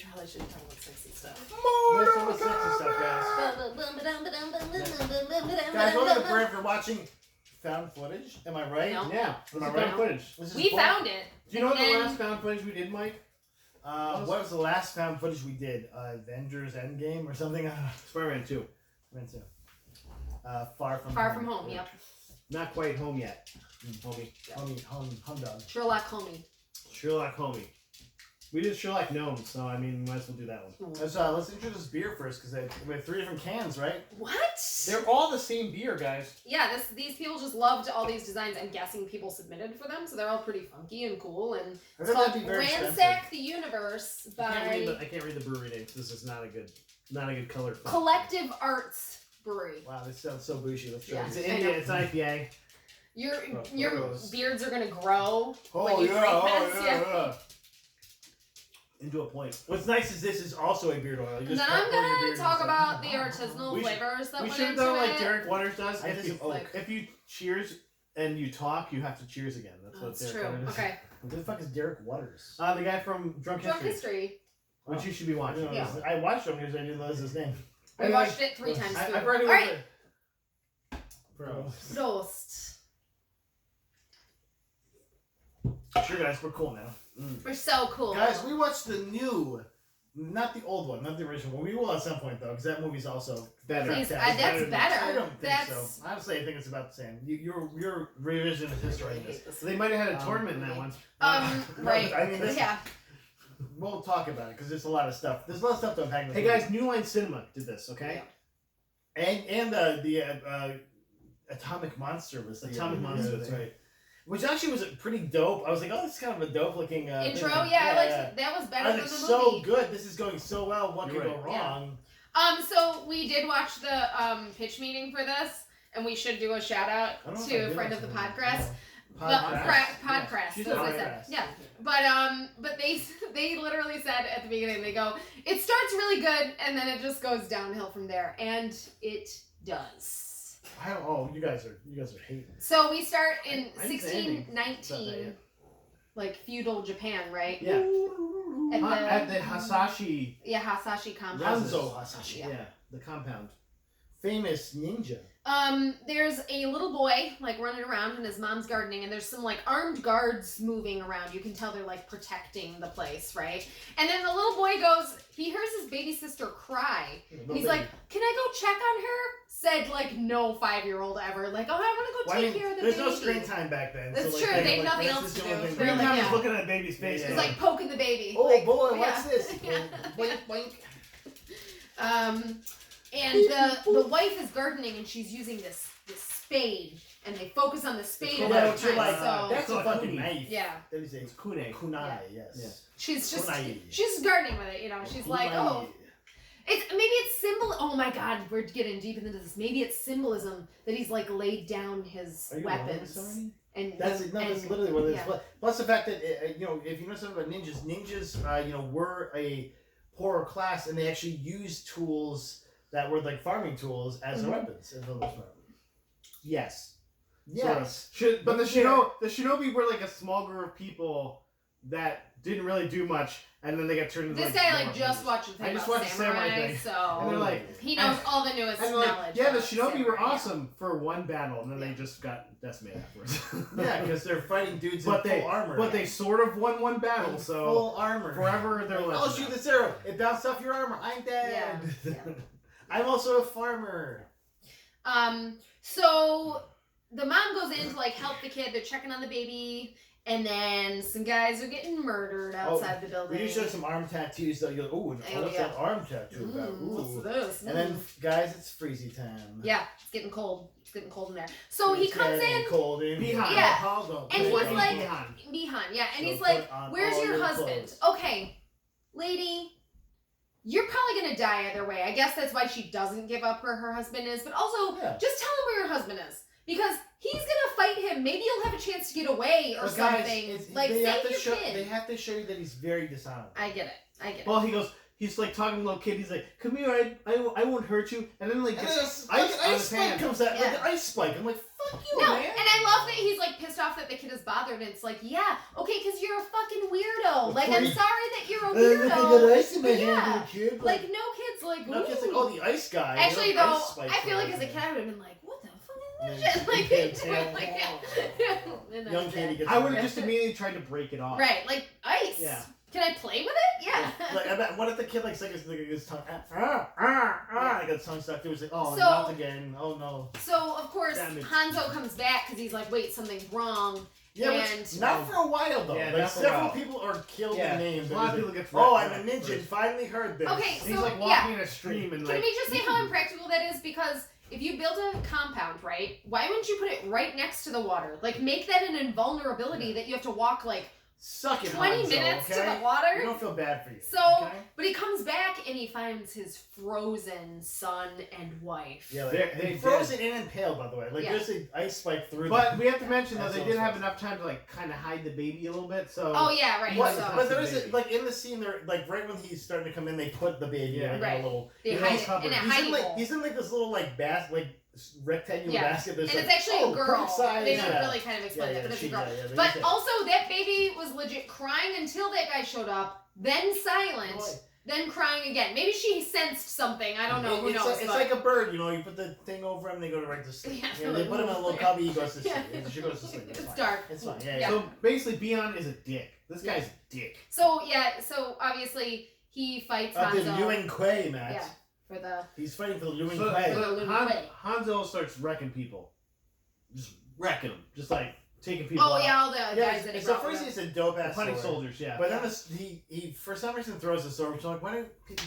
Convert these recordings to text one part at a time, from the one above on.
Probably shouldn't talk about sexy stuff. There's so much sexy stuff, guys. Guys, welcome to Forever watching found footage. Am I right? No. Yeah, this No. is found footage. We found it. Do you know what the last found footage we did, Mike? What was the last found footage we did? Avengers Endgame or something? Spider-Man 2. Far From Far From Home, yep. Not quite home yet, homie. Home dog. Sherlock Homie. Sherlock homie. We did Sherlock Gnomes, so I mean, might as well do that one. Let's introduce beer first, because we have 3 different cans, right? What? They're all the same beer, guys. Yeah, these people just loved all these designs. I'm guessing people submitted for them, so they're all pretty funky and cool. And it's called Ransack the Universe by I can't read the brewery name. This is not a good colored font. Collective Arts Brewery. Wow, this sounds so bougie. Let's try Yeah. It's this. an India. It's IPA. Your gross. beards are gonna grow. Oh, when you yeah, drink this, yeah. Into a point. What's nice is this is also a beard oil. You And just then pour I'm your gonna beard talk in. about the artisanal We should- flavors that We went should have into done it. like Derek Waters does. I did some oak. If you cheers and you talk, you have to cheers again. That's what That's Derek true. Waters does. Okay. Who the fuck is Derek Waters? The guy from Drunk Drunk History, history. which you should be watching. Yeah. I watched him because I didn't know his name. We watched it 3 times. I've too. heard it All was right. Bro. Roast. Sure, guys, we're cool now. We're so cool. Guys, we watched the new, not the old one, not the original one. We will at some point though, because that movie's also better. Please, fantastic. that's than- better. I don't think That's- so. Honestly, I think it's about the same. You're revisionist history in this. So they might have had a tournament in that one. Right. I mean, this, Yeah. we'll talk about it because there's a lot of stuff. There's a lot of stuff to unpack. in this Hey movie. guys, New Line Cinema did this, okay? And the Atomic Monster was the Atomic Monster, that's right. Which actually was pretty dope. I was like, oh, this is kind of a dope looking Intro, thing. yeah, I liked that was better I than was the like, movie. so good. This is going so well. What could You're go right. wrong? So we did watch the pitch meeting for this, and we should do a shout out I don't know if I to a did friend of the actually. podcast. Podcast. Podcast. She's That's a what I said. podcast. Yeah. But they literally said at the beginning, they go, it starts really good and then it just goes downhill from there. And it does. You guys are hating. So we start in I didn't say anything 1619, like feudal Japan, right? Yeah. At the At Hasashi. Yeah, Hasashi compound. Hanzo Hasashi. Yeah, the compound. Famous ninja. There's a little boy like running around and his mom's gardening, and there's some like armed guards moving around. You can tell they're like protecting the place, right? And then the little boy goes, he hears his baby sister cry. And he's like, "Can I go check on her?" Said like no 5-year-old ever. Like, "Oh, I want to go take care of the there's baby." no screen time back then. That's so, true. Like, They had nothing this else is to the only do. thing They're they like, Time yeah. is looking at a baby's face. Yeah. He's like poking the baby. Oh like, boy, yeah. what's this? Yeah. Boink, boink. And the wife is gardening and she's using this spade, and they focus on the spade Yeah, at that but you're time. like, So that's a So fucking kuni. knife. yeah, That is a It's kunai. kunai, Yeah. yes. she's just Kunai. she's gardening with it. You know, she's like, Kunai. oh, maybe it's symbol. Oh my God, we're getting deep into this. Maybe it's symbolism that he's like laid down his Are you wrong with weapons. somebody? And That's literally what it is. yeah. Plus the fact that if you know something about ninjas, were a poorer class, and they actually used tools that were like farming tools as their weapons. For the most part. Yes. Yes. But the shinobi were like a small group of people that didn't really do much, and then they got turned into This like, guy more like just ninjas. watched the thing I just about watched the samurai samurai, thing. so And they're like, he knows all the newest and they're like, knowledge. yeah, the about shinobi were samurai, yeah. awesome for one battle, and then Yeah. they just got decimated afterwards. Yeah, because they're fighting dudes but in they full armor. But they sort of won one battle, in so full armor. forever they're Like, left. I'll shoot this arrow. It bounced off your armor. I'm dead. Yeah. I'm also a farmer. So the mom goes in to like help the kid. They're checking on the baby, and then some guys are getting murdered outside the building. We show some arm tattoos though. You're like, ooh, what's yeah. that arm tattoo about? What's Ooh. this? And then, guys, it's freezy time. Yeah, it's getting cold. It's getting cold in there. So he comes in, cold in. Behind. Yeah. And he's Put like, on behind. Bihan, yeah, and So he's like, put on "Where's all your your husband?" clothes. Okay, lady, you're probably gonna die either way. I guess that's why she doesn't give up where her husband is. But also, Yeah. just tell him where your husband is, because he's gonna fight him. Maybe you'll have a chance to get away or But guys, something. it's- like they have save to your show. kid. They have to show you that he's very dishonorable. I get it. Well, he goes, he's like talking to a little kid. He's like, "Come here, I won't hurt you." And then like And just then ice on his spike hand. comes out, Yeah. like an ice spike. I'm like, fuck you, No, man. and I love that he's like pissed off that the kid is bothered. And it's like, yeah, okay, because you're a fucking weirdo. Like, I'm sorry that you're a I got weirdo. ice in my But hand, yeah, little kid. like no kid's like, no kid's like, ooh. oh, the ice guy. Actually, You know, though, ice spikes I feel are like as a there. kid, I would have been like, what the fuck is Yeah, this shit? Like, kids, like, yeah. And Young that's kid, he it. gets I would mad. have just immediately tried to break it off. Right, like ice. Yeah. Can I play with it? Yeah. Like, I bet, what if the kid like his tongue, like his tongue stuck to his like, oh, So- not again, oh no. So of course Damn it. Hanzo comes back because he's like, wait, something's wrong. Yeah, And- but not for a while though. Yeah, like not for a several while. people are killed Yeah, and named. a lot of and people it's get like, oh, I'm wrecked a ninja. first. Finally heard this. Okay, And he's so, like walking in a stream and Can like. we just say how impractical that is? Because if you build a compound, right, why wouldn't you put it right next to the water? Like, make that an invulnerability that you have to walk like Suck it, 20 Hanzo, minutes okay? to the We water. don't feel bad for you. So, okay? but he comes back and he finds his frozen son and wife. Yeah, They're- like, they they frozen and impaled, by the way. Like Yeah. there's an ice spike through. But we have to mention though That's they so didn't have fun. enough time to like kind of hide the baby a little bit. So. Oh yeah, right. But, So but there is Baby. like in the scene there, like right when he's starting to come in, they put the baby Yeah. like, Right. in a little. they you know, hide it cupboard. in a He's hiding in like hole. he's in like this little like rectangular Yeah. basket. That's And like, it's actually oh, a girl. perfect size. They don't yeah. really kind of explain that, but it's a girl. Yeah, they But say. also, that baby was legit crying until that guy showed up, then silent, Boy. then crying again. Maybe she sensed something. I don't know. Who It's knows? like, it's but- like a bird, you know. You put the thing over him, they go right to sleep. Yeah. They put him in a little cubby, he goes to sleep. Yeah. She goes to sleep. It's fine. dark. It's fine. Yeah. Yeah. So basically, Beyond is a dick. This Yeah. guy's a dick. So yeah. So obviously he fights The Hanzo. Yuan Kuei, Matt. Yeah. For the He's fighting for the Yuan So, Kuei. Lin Han, Kuei. Hanzo starts wrecking people. Just wrecking them. Just like taking people oh out. yeah, all the Yeah, guys that he so brought first with him. he's a dope ass Punning sword. soldiers, yeah. But then he for some reason throws the sword, which I'm like, why do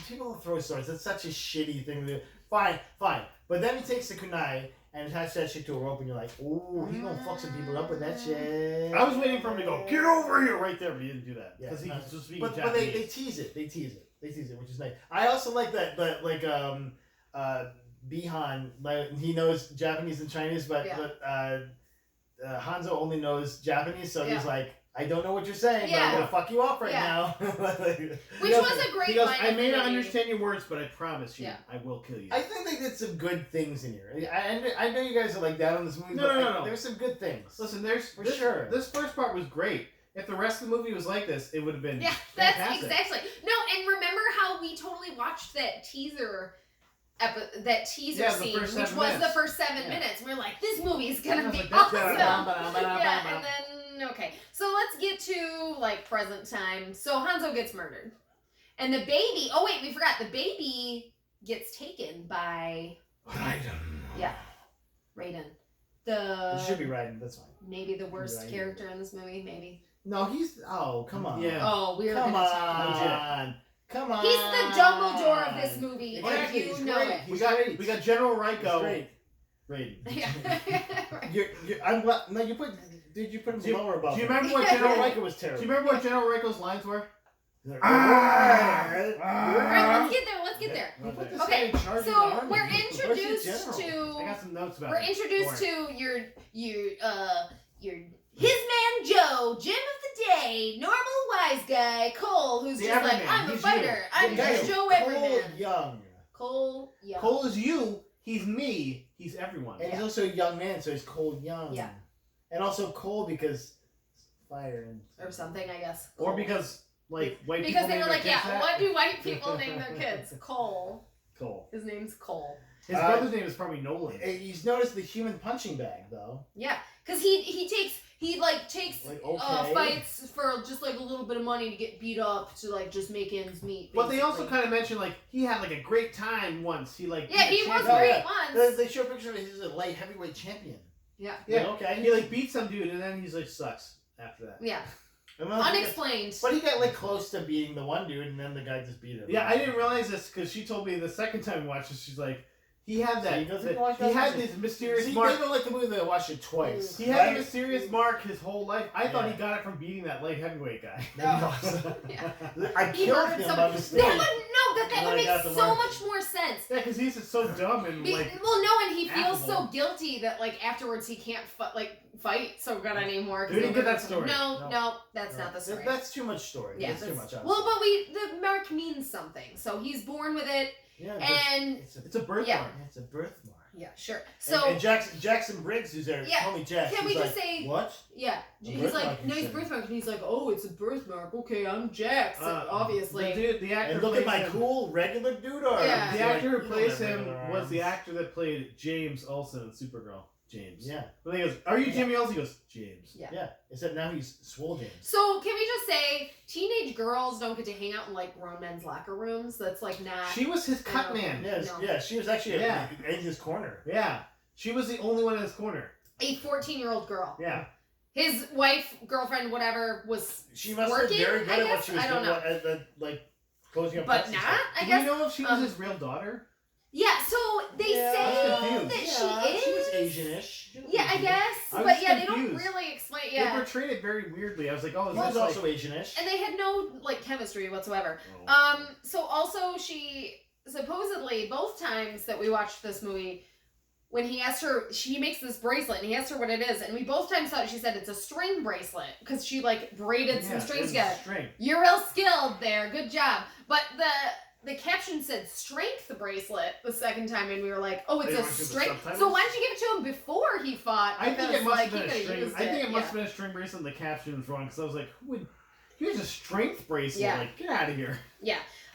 people don't throw swords? That's such a shitty thing to do. Fine. But then he takes the kunai and attaches that shit to a rope, and you're like, ooh, he's gonna fuck some people up with that shit. I was waiting for him to go, get over here right there, but he didn't do that. Yeah, Because he no. was just speaking But Japanese. they tease it, which is nice. I also like that like Bihan, like he knows Japanese and Chinese, but Hanzo only knows Japanese, so Yeah. he's like, I don't know what you're saying, but Yeah. I'm gonna fuck you up right Yeah. now. Which was a great He goes, line. I at may the not beginning. understand your words, but I promise you, Yeah. I will kill you. I think they did some good things in here. I know you guys are like down on this movie, No, but no. there's some good things. Listen, there's For this, sure. This first part was great. If the rest of the movie was like this, it would have been Yeah, that's fantastic. exactly. No, and remember how we totally watched that teaser Yeah, the scene, first which 7 was minutes. the first 7 Yeah. minutes. We're like, this movie is gonna I was be like, that's awesome. gonna- Yeah, and then okay, so let's get to like present time. So Hanzo gets murdered, and the baby. Oh wait, we forgot. The baby gets taken by Raiden. Raiden. It should be Raiden. That's fine. Maybe the worst Raiden. character in this movie. Maybe. No, he's. Oh, come on. Yeah. Oh, we're Come gonna talk. on. Come on. He's the Dumbledore of this movie, Exactly, and he's you know great. it. We He's got great. we got General He's Raiko. great. Raiden. Yeah. I'm glad. No, did you put him Do you- below or above? do you him? remember what General General Raiko was Do terrible. you remember what General Raiko's lines were? All right, let's get there. Let's get there. Who put this Okay, guy in charge of the So army? we're Where's the introduced general? I to got some notes about we're it. introduced Don't worry. to your his man Joe, Jim of the day, normal wise guy Cole, who's The just like Everyman. I'm a He's fighter. you. I'm The guy just who's Joe Cole Everyman. Young. Cole, yeah. Cole is you. He's me. He's everyone. And he's also a young man, so he's Cole Young. Yeah. And also Cole because fire and or something, I guess. Or Cole. because like white because people they name were their like, kids yeah, that. what do white people name their kids? Cole. Cole. His name's Cole. His Uh, brother's name is probably Nolan. He's noticed the human punching bag though. Yeah, because he takes Like, okay. fights for just like a little bit of money to get beat up to like just make ends meet. But they also basically. kind of mentioned like he had like a great time once. He like Yeah, beat a he was champion. great They, once. they show a picture of him. He's a light heavyweight champion. Yeah. Yeah. Like, okay. He like beat some dude and then he's like sucks after that. Yeah. And then, like, Unexplained. but he got like close to beating the one dude, and then the guy just beat him. Yeah, I didn't realize this because she told me the second time we watched this. She's like, he had So that. you don't think that- you watched he that had one? this mysterious See, mark. they don't like the movie. They watched it twice. He had right? a mysterious mark his whole life. I thought Yeah. he got it from beating that light heavyweight guy. No. Yeah. I He killed murdered him someone. by No, mistake. but no, the but that And would I make got the so mark. much more sense. Yeah, because he's just so dumb and like. Well, no, and he feels affable. so guilty that like afterwards he can't fight so good anymore. 'cause We didn't they get that murdered someone. story. No, that's not the story. That's too much story. Yeah, that's too much. Well, but the mark means something, so he's born with it, yeah, and It's a birthmark. Yeah. it's a birthmark. yeah, sure. So and Jackson Briggs, who's there, Yeah, homie Jack. can we he's just like, say- what? yeah, A he's birthmark, like, you no, he's said. birthmark, and he's like, oh, it's a birthmark. Okay, I'm Jack. So obviously, The actor And look at plays my him- cool regular dude. Or Yeah. The Like, actor you who don't plays have him regular was the arms. actor that played James Olsen in Supergirl. James. Yeah, But he goes, "Are you Jimmy Olsen?" He goes, "James." yeah. Except now he's swole James. so can we just say teenage girls don't get to hang out in like grown men's locker rooms? That's like not. She was his cut No. man. Yes, No. yeah. She was actually Yeah. in his corner. Yeah. She was the only one in his corner. A 14-year-old girl. Yeah. His wife, girlfriend, whatever, was She must working, have been very good I at what guess? she was I don't doing. know. At the, like closing up. but cuts and not, stuff. I Do guess. we know if she was um, his real daughter? Yeah, so they Yeah, I was say confused. that Yeah, she is. was Asianish. Yeah, I guess. I was But yeah, they don't confused. really explain. They Yeah. portrayed it very weirdly. I was like, "Oh, is He was this also like?" Asianish. And they had no like chemistry whatsoever. Oh. So also she supposedly both times that we watched this movie, when he asked her, she makes this bracelet and he asked her what it is, and we both times thought she said it's a string bracelet because she like braided some Yeah, strings it's together. string. You're real skilled there, good job. But the caption said strength bracelet the second time, and we were like, oh, it's They a went to the strength. subtitles? So why don't you give it to him before he fought? I think Because, it must like, have been he a could've string. used I think it must yeah. have been a string bracelet. And the caption was wrong because I was like, "Who would? Here's a strength bracelet. Yeah. Like, get out of here."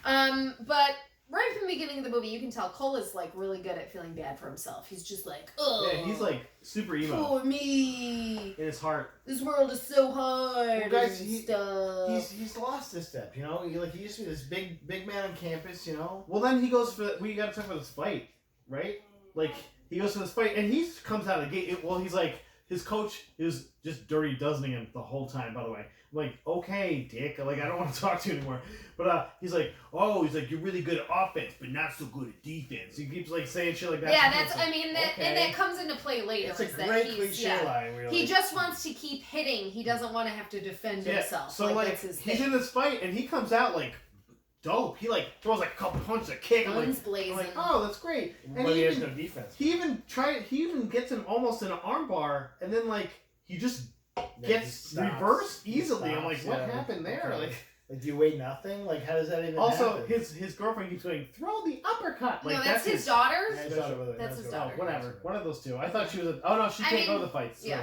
But right from the beginning of the movie, you can tell Cole is like really good at feeling bad for himself. He's just like, oh, Yeah, he's like super emo poor me. in his heart. This world is so hard. Well, guys, and he- stuff. He's lost this step, you know. He used to be this big man on campus, you know. Well, then he goes for. We got to talk about this fight, right? Like he goes for this fight, and he comes out of the gate. He's like his coach is just dirty dozening him the whole time. By the way, I'm like, okay, dick. Like I don't want to talk to you anymore. But he's like, you're really good at offense, but not so good at defense. He keeps like saying shit like that. Yeah, And that's. it's like, I mean, that okay. and that comes into play later. It's a is that great he's- cliche yeah. line. Really. He just wants to keep hitting. He doesn't want to have to defend Yeah, himself. so like that's his he's thing. in this fight, and he comes out like dope. He like throws like a couple punches, a kick. I'm Guns like, blazing. oh, that's great. And But he has even, no defense. he even gets him almost in an armbar, and then like he just Yeah, gets he stops. reversed He easily. I'm stops, like, what yeah. happened there? Okay. Like, Like, do you weigh nothing? Like, how does that even also happen? his girlfriend keeps going, throw the uppercut. Like no, that's his daughter. Yeah, his daughter, by the way. That's his good. Oh, daughter. whatever. One of those two. I thought she was. Oh no, she I can't go mean, to the fights. yeah.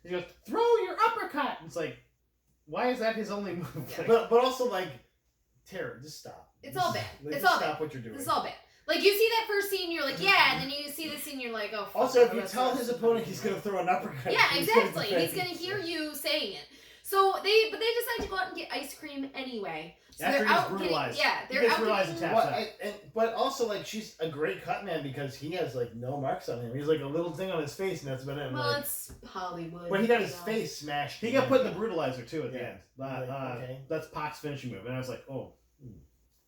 He goes, throw your uppercut. It's like, why is that his only move? Yeah. Like, But also like, Tara, just stop. It's all bad. Like, It's just all stop bad. what you're doing. It's all bad. Like you see that first scene, you're like, yeah, and then you see this scene, you're like, oh. Fuck, Also, if you that's tell so his stupid. opponent he's gonna throw an uppercut. Yeah, he's exactly. defend He's gonna hear you saying it. So they decide to go out and get ice cream anyway. So After they're he's out brutalized. getting, yeah, He they're gets out brutalized getting, and Well, taps out. but also like she's a great cut man because he has like no marks on him. He's like a little thing on his face, and that's about it. well, Like, it's Hollywood. but he got you his know. face smashed. He got put in the brutalizer too at the Yeah. end. Like, okay. That's Pac's finishing move, and I was like, oh.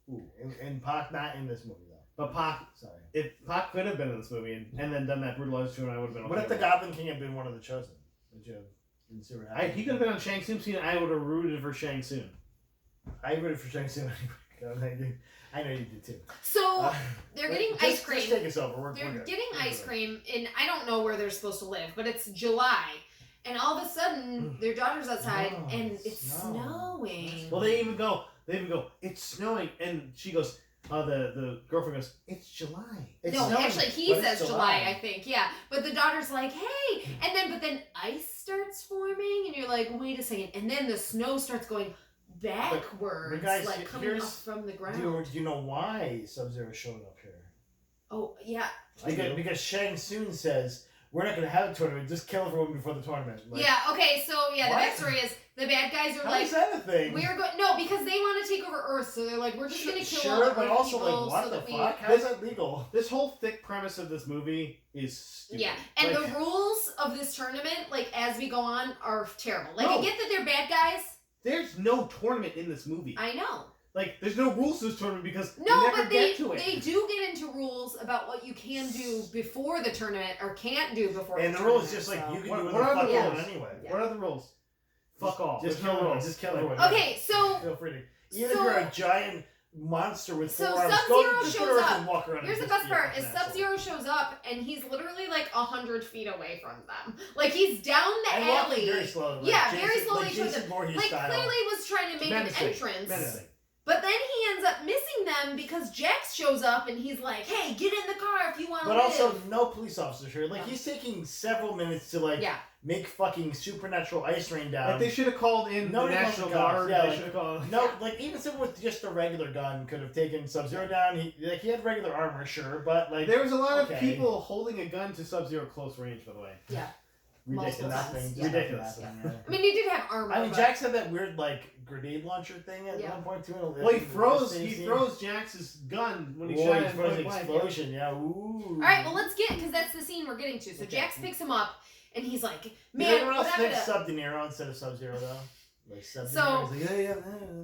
Ooh, and Pac not in this movie though. But Pac, Sorry. if Pac could have been in this movie and then done that brutalizer to him, I would have been. What if the Goblin King had been one of the chosen? Would you didn't see what happened? He could have been on Shang Tsung scene. I would have rooted for Shang Tsung. I rooted for Shang Tsung anyway. I know you did too. So they're but getting just- ice cream. Just take us over. We're They're good. getting We're ice good. cream, and I don't know where they're supposed to live, but it's July, and all of a sudden their daughter's outside, Oh, and it's snow. snowing. Well, they even go, it's snowing, and she goes, the girlfriend goes, it's July. It's No, snowing, actually, he but it's says July, I think. Yeah, but the daughter's like, "Hey," but then ice starts forming, and you're like, "Wait a second!" And then the snow starts going backwards, but guys, like coming up here's- from the ground. Do you know why Sub-Zero showed up here? Oh yeah, Because Shang Tsung says we're not gonna have a tournament. Just kill everyone before the tournament. Like, yeah. Okay, so yeah, the What? backstory is the bad guys are How like, is that a thing? we're going no because they want to take over Earth, so they're like, we're just gonna kill all Sure, the but Earth also people like, what so the that we. fuck? How is that legal? This whole thick premise of this movie is stupid. Yeah, and Like, the rules of this tournament, like as we go on, are terrible. Like No. I get that they're bad guys. there's no tournament in this movie. I know. Like, there's no rules to this tournament because No, you never but get to it. they do get into rules about what you can do before the tournament or can't do before And the the rule tournament. is just like so. you can What- do what whatever are the the fuck you rules? want anyway. Yeah. What are the rules? Fuck off. Just There's kill no everyone. rules. Just kill everyone. Okay, so Feel free to. Even So- if you're a giant monster with So 4 arms. Sub-Zero Just shows go to Earth up. and walk around Here's the and best just be a part: is fucking asshole. Sub-Zero shows up and he's literally like 100 feet away from them. Like he's down the And walking alley. very slowly. Like Yeah, Jason, very slowly Like towards Jason Voorhees Like style. clearly was trying to make Menacing. an entrance. Menacing. But then he ends up missing them because Jax shows up and he's like, "Hey, get in the car if you want to But live." also, no police officers here. Like, No. he's taking several minutes to, like, Yeah. make fucking supernatural ice rain down. Like they should have called in the Nobody calls National the cops. Guard. Yeah, They like- should have called. No, like, even someone with just a regular gun could have taken Sub-Zero down. He had regular armor, sure, but, like... There was a lot okay. of people holding a gun to Sub-Zero close range, by the way. Yeah. Ridiculous. Multiple times. Yeah. Ridiculous. I mean, he did have armor. I mean, but- Jax had that weird, like, grenade launcher thing at Yeah. one point, too. Well, he throws Jax's gun when he Oh, shot he him throws point an blank. explosion, yeah. Ooh. All right, well, let's get because that's the scene we're getting to. So Okay. Jax picks him up and he's like, Did "Man, anyone else whatever." think Sub-De Niro instead of Sub-Zero, though? Like, So, Sub-De Niro's like, yeah.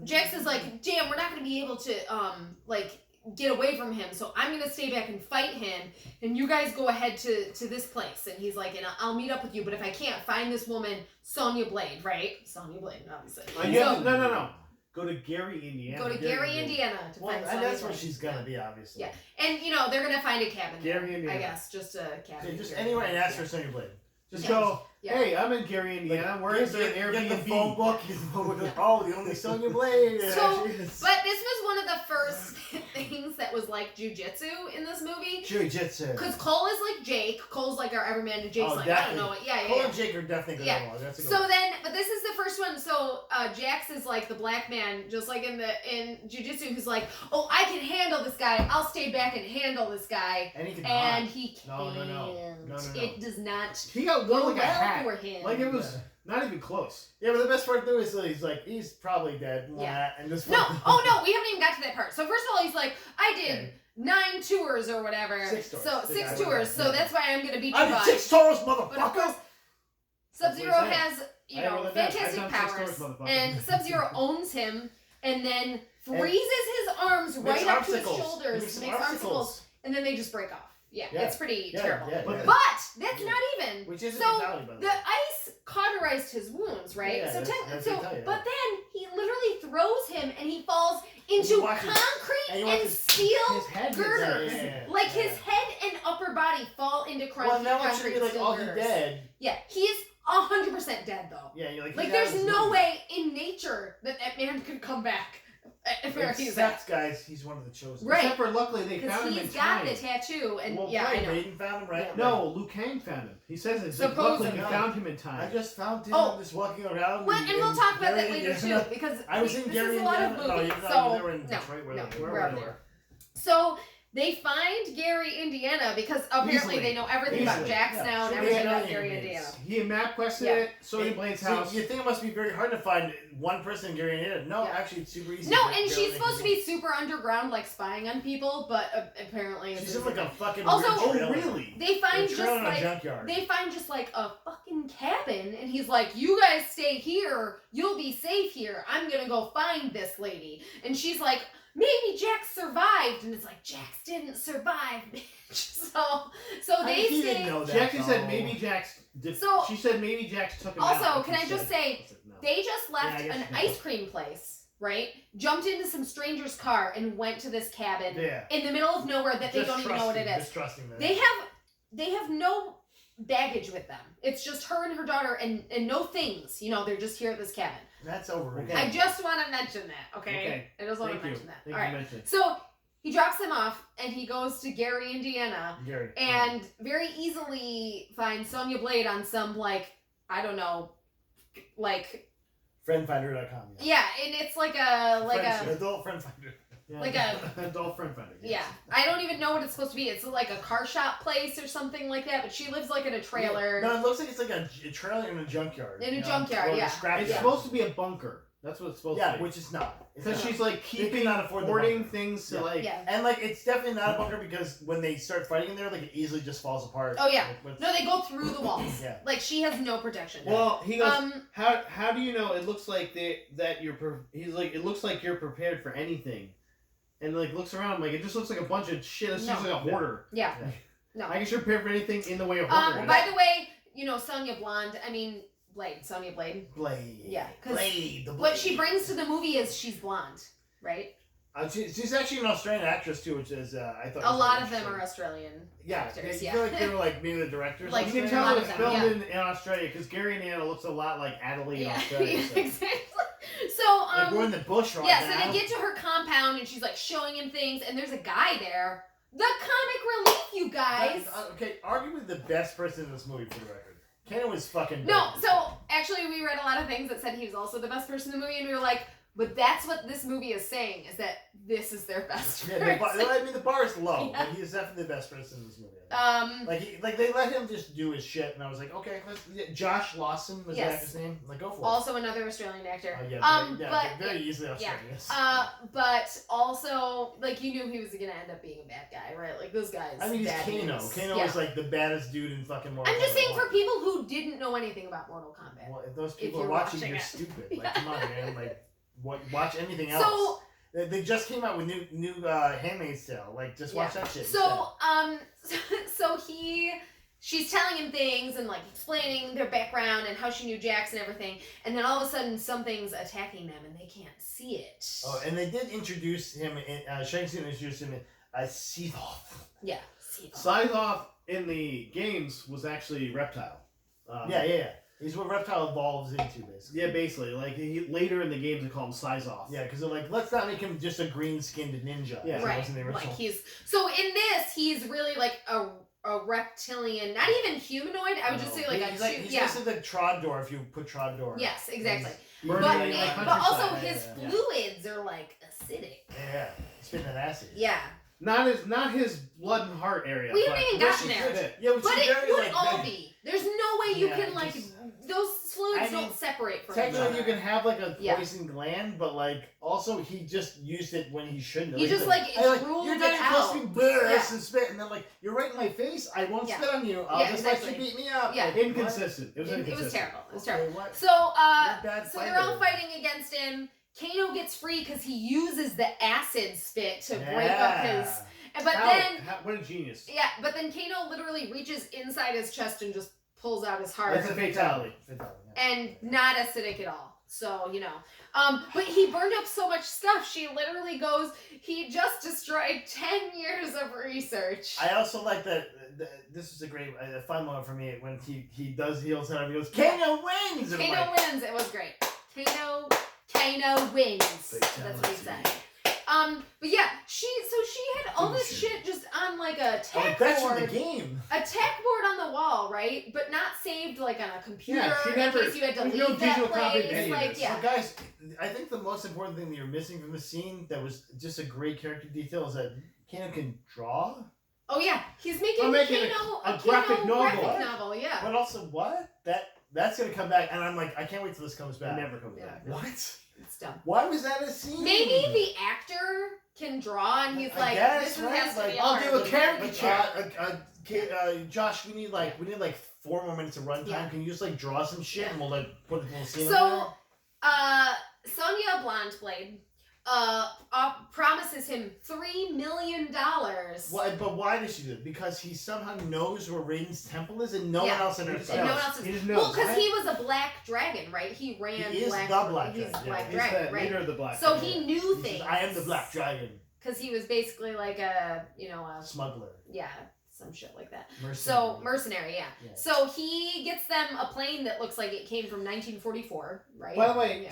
Jax is like, "Damn, we're not gonna be able to like get away from him, so I'm gonna stay back and fight him, and you guys go ahead to this place." And he's like, "And I'll meet up with you, but if I can't find this woman, Sonya Blade, right? Sonya Blade, obviously. Yeah, no. Go to Gary, Indiana. Go to Gary, Indiana to Well, find and Sonya that's where Blade." she's gonna be, obviously. Yeah. And you know they're gonna find a cabin. Gary, there, Indiana. I guess just a cabin. Yeah, just Gary, anywhere and ask yeah. for Sonya Blade. Just Yeah. go. Yeah. Hey, I'm in Gary, Indiana. Where is there an Get the Airbnb? phone book. Get the phone book. Oh, the only Sonya Blade. So, but this was one of the first things that was like jujitsu in this movie. Jiu-Jitsu. Because Cole is like Jake. Cole's like our everyman, and Jake's Oh, like, I definitely. don't know what. Yeah, Cole yeah. and Jake are definitely good Yeah. along. That's a good So one. then, but this is the first one. So Jax is like the black man, just like in jujitsu, who's like, "Oh, I can handle this guy. I'll stay back and handle this guy." And he can And hide. he No, can't. no, no. No, no, no. It does not He got go one like a well hat. for him. Like it was Yeah. not even close. Yeah, but the best part though is that he's probably dead. Yeah. And this No, one- oh no, we haven't even got to that part. So first of all, he's like, "I did Okay. 9 tours or whatever." 6 tours. So Yeah, 6 I tours. went So back. that's why I'm gonna beat you I did by. 6 tours, But of motherfucker. course, Sub-Zero That's what he has, you I know, wrote it down. I've fantastic done 6 powers, tours, motherfucker. and Sub-Zero owns him, and then freezes his arms Makes right up to his armsicles. shoulders, Makes makes armsicles, and then they just break off. Yeah, Yeah. it's pretty Yeah, terrible. yeah, But- yeah. But that's Yeah. not even. Which isn't So, fatality, by the The way. ice cauterized his wounds, right? Yeah, so, that's so fatality, but then he literally throws him, and he falls into you watch his- concrete and you and, watch his- steel his head gets- girders. yeah, Like yeah. his head and upper body fall into Well, now it should concrete be like, steel oh, he's girders. dead. Yeah, he's 100% dead though. Yeah, you're like, Like he there's dies. no way in nature that man could come back. Where he's at. Except, guys, he's one of the chosen. Right. Except for luckily they Because found him in he's got time. the tattoo, and Well, yeah, I right, know. Raiden found him, right? No, Liu Kang found him. He says it's like, luckily Supposedly. we found him in I time. just found him Oh. just walking around. Well, and we'll talk about that Gary, later Indiana. too, because I was in this Gary, is a lot of Indiana. movies. No, you So they were in no, Detroit. Where no, they we're were out there. So they find Gary, Indiana, because apparently Easily. they know everything about Easily. Jax Yeah. now and So everything they know about he Gary, is. Indiana. He map quested Yeah. it. Sonya Blade's house. You think it must be very hard to find one person in Gary Indiana? No, Yeah. actually, it's super easy. No, to and get she's Gary supposed to Indiana. be super underground, like spying on people, but apparently She's this in like isn't. a fucking. Also- weird Oh, trailer. really? They find A just trailer in a like junkyard. they find just like a fucking cabin, and he's like, "You guys stay here. You'll be safe here. I'm gonna go find this lady." And she's like, "Maybe Jax survived," and it's like Jax didn't survive, bitch. So they He stay. didn't know that. Jackie said though. maybe Jax. So- she said maybe Jax took him Also, out. can I She just said- say, I said no. They just left Yeah, I an guess- ice cream place, right? Jumped into some stranger's car and went to this cabin Yeah. in the middle of nowhere that they Just don't even know what it trusting- is. Just trusting them. They have no baggage with them. It's just her and her daughter and no things. You know, they're just here at this cabin. That's overrated. Okay. I just want to mention that, okay? Okay. I just want Thank to you. mention that. Thank All you right. for mentioning. So he drops them off and he goes to Gary, Indiana, Gary. and very easily finds Sonya Blade on some like I don't know, like Friendfinder.com. yeah, and it's like a adult friend finder. Yeah. like a- adult friend finder. yeah. yes. I don't even know what it's supposed to be. It's like a car shop place or something like that. But she lives like in a trailer. No, it looks like it's like a trailer in a junkyard. In a you know? junkyard, Or yeah. scrap It's yard. supposed to be a bunker. That's what it's supposed Yeah, to be. which is not. It's Because not. she's like They keeping cannot afford the hoarding bunker. things to Yeah. like. Yeah. And like it's definitely not a bunker because when they start fighting in there, like it easily just falls apart. Oh, yeah. Like, what's- No, they go through the walls. Yeah. Like she has no protection. Well, he goes. Um. How do you know? It looks like he's like it looks like you're prepared for anything, and like looks around like it just looks like a bunch of shit. It No. seems like a hoarder. Yeah. Yeah. No. I guess you're prepared for anything in the way of hoarder. By the way, you know Sonya Blonde. I mean Blade. Sonya Blade. Blade. Yeah, 'cause Blade. The What blade. she brings to the movie is she's blonde, right? She's actually an Australian actress too, which is I thought A was lot really of them are interesting. Australian Yeah, actors. I Yeah. feel like they were like maybe the directors. Like, You can a tell lot it of was them, filmed yeah. in Australia because Gary and Anna looks a lot like Adelaide, Yeah, Australia. So. exactly. So Like we're in the bush right yeah, now. so they get to her compound and she's like showing him things, and there's a guy there. The comic relief, you guys. Okay, arguably the best person in this movie for the record. Kano was fucking. No, bad. so actually we read a lot of things that said he was also the best person in the movie, and we were like, but that's what this movie is saying, is that this is their best Yeah, person. I mean the bar is low. Yeah. Like, he's definitely the best person in this movie. Um, They let him just do his shit, and I was like, okay, Josh Lawson was Yes. the actor's name. Like, go for it. also another Australian actor. But but very easily Australian. but also like you knew he was gonna end up being a bad guy, right? Like those guys. I mean, he's bad Kano. news. Kano Yeah. was like the baddest dude in fucking Mortal Kombat. I'm just saying 1. for people who didn't know anything about Mortal Kombat. Well, if those if people are you're watching, watching you're it. stupid. Like, Yeah. come on, man. Like, watch anything else. So They just came out with new Handmaid's Tale. Like, just watch that shit. So she's telling him things and like explaining their background and how she knew Jax and everything, and then all of a sudden something's attacking them and they can't see it. Oh, and they did introduce him. Shang Tsung introduced him as Seethoff. Yeah, see it. Scythe in the games was actually Reptile. Yeah. He's what Reptile evolves into, basically. Yeah, basically. Like later in the games, they call him Scythe. Yeah, because they're like, let's not make him just a green-skinned ninja. Yeah. as it Right. was in the original. Like so in this he's really like a reptilian, not even humanoid. I would just say like he's basically like Troddor if you put Troddor. Yes, exactly. Burning But like but countryside. also his Yeah. fluids are like acidic. Yeah. Spitting that acid. Yeah. Not his blood and heart area. We haven't even but- gotten there. Yeah, But it very, could like, all big. be. There's no way you Yeah, can like those fluids I mean, don't separate from each Technically, other. you can have like a Yeah. poison gland, but like also he just used it when he shouldn't. He just, like, drooled you're it not even supposed to out." be bleh, Yeah. and spit, and then like you're right in my face. I won't Yeah. spit on you. I'll Yeah, just exactly. let you beat me up. Yeah. Like, Inconsistent. It was It inconsistent. was terrible. It was Okay, terrible. what? So You're a bad so they're all fighter. fighting against him. Kano gets free because he uses the acid spit to break up Yeah. his. But What a genius. yeah, but then Kano literally reaches inside his chest and just pulls out his heart. That's a fatality. And not acidic at all. So, but he burned up so much stuff. She literally goes, he just destroyed 10 years of research. I also like that. This is a great, a fun moment for me when he does heal time. He goes, Kano wins. And I'm Kano like, wins. It was great. Kano wins. That's what he said. But yeah, she had all this shit just on like a tack that's from the board. game. A tack board on the wall, right? But not saved like on a computer Yeah, she in never- case you had to there's leave no that digital copy of place. any of Like, this. yeah. So guys, I think the most important thing that you're missing from the scene that was just a great character detail is that Kano can draw. Oh yeah, he's making, I'm making Kano a Kano graphic novel. Graphic novel, yeah. But also, what? That's gonna come back, and I'm like, I can't wait till this comes It back. never comes Yeah. back. What? It's dumb. Why was that a scene? Maybe the actor can draw, and he's I like, guess, this one right? has to Like, be I'll art. do a Like, caricature. Josh, we need like 4 more minutes of runtime. Yeah. Can you just like draw some shit Yeah. and we'll like put a little scene in So, Sonya Blondeblade promises him $3 million. Why, but why does she do it? Because he somehow knows where Raiden's temple is, and no Yeah. one else on He Earth just And no does. one else is. He just Well, knows. because he was a black dragon, right? He ran He is black. the Black He's Dragon, Black yeah. He's Dragon, the right? leader of the Black So Dragon. he knew He things. says, I am the Black Dragon. Because he was basically like a Smuggler. some shit like that. Mercenary. So mercenary, yeah. Yeah. So he gets them a plane that looks like it came from 1944, right? By the way,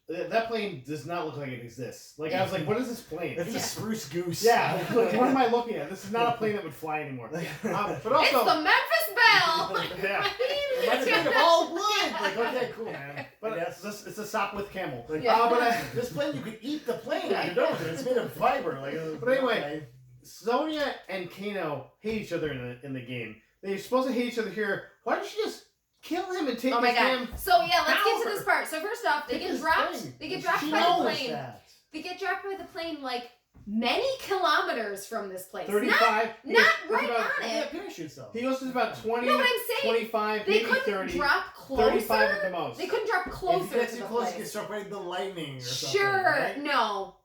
Yeah. that plane does not look like it exists. Like I was like, what is this plane? It's Yeah. a spruce goose. Yeah, like, what am I looking at? This is not a plane that would fly anymore. But It's also, the Memphis Belle. yeah. It's made of all wood. Like, okay, cool, man. But Yes. it's a sop with camel. Like, Yeah. But this plane, you could eat the plane when you're done with it. It's made of fiber. Like, But anyway, okay. Sonya and Kano hate each other in the game. They're supposed to hate each other here. Why don't you just kill him and take Oh my his god. damn So yeah, let's get to power? this part. So first off, they Take get his dropped. thing. They get dropped She by the knows plane. that. They get dropped by the plane like many kilometers from this place. 35. Not he right goes about, on Look it. at parachutes, though. He goes to about 20, No, but I'm saying 25, they maybe couldn't 30, drop closer. 35 at the most. They couldn't drop If closer you get to too the close, you place. get struck by the lightning or something. Sure. Right? No.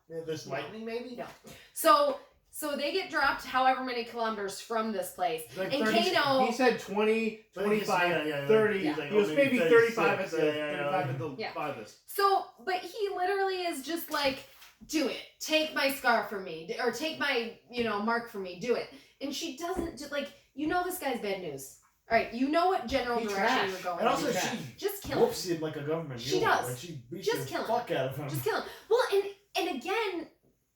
There's lightning, maybe? No. So they get dropped however many kilometers from this place. Like And 30 Kano. He said 20, But he 25, just- 30. He's like, He was oh, maybe 35 at the 36. Yeah. 35 at the Yeah. farthest. So, but he literally is just like, do it. Take my scar from me, or take my, mark from me. Do it. And she doesn't. This guy's bad news. All right, you know what general He's direction trash. you're going. And also, in. she Just kill him. whoops him like a government. She mule, does. Like she beats Just the kill him. fuck out of him. Just kill him. Well, and again,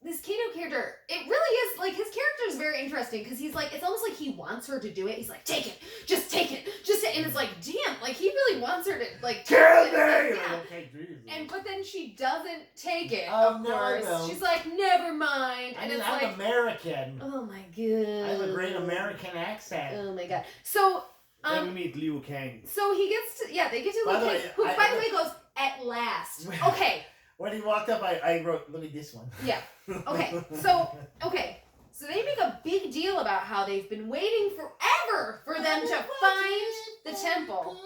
this Kato character, it really is, like, his character is very interesting, because he's like, it's almost like he wants her to do it. He's like, take it, and it's like, damn, like, he really wants her to, like, Kill take me! it. Yeah. Okay, Jesus. But then she doesn't take it, Oh, of no, I course. don't. She's like, never mind. I And mean, it's I'm like, American. oh my god. I have a great American accent. Oh my god. So, Then we meet Liu Kang. so he gets to, they get to By Liu the Kang, way, who, I- by the way, goes, at last. Okay. When he walked up, I wrote, look at this one. Yeah. Okay, so they make a big deal about how they've been waiting forever for them to find the temple.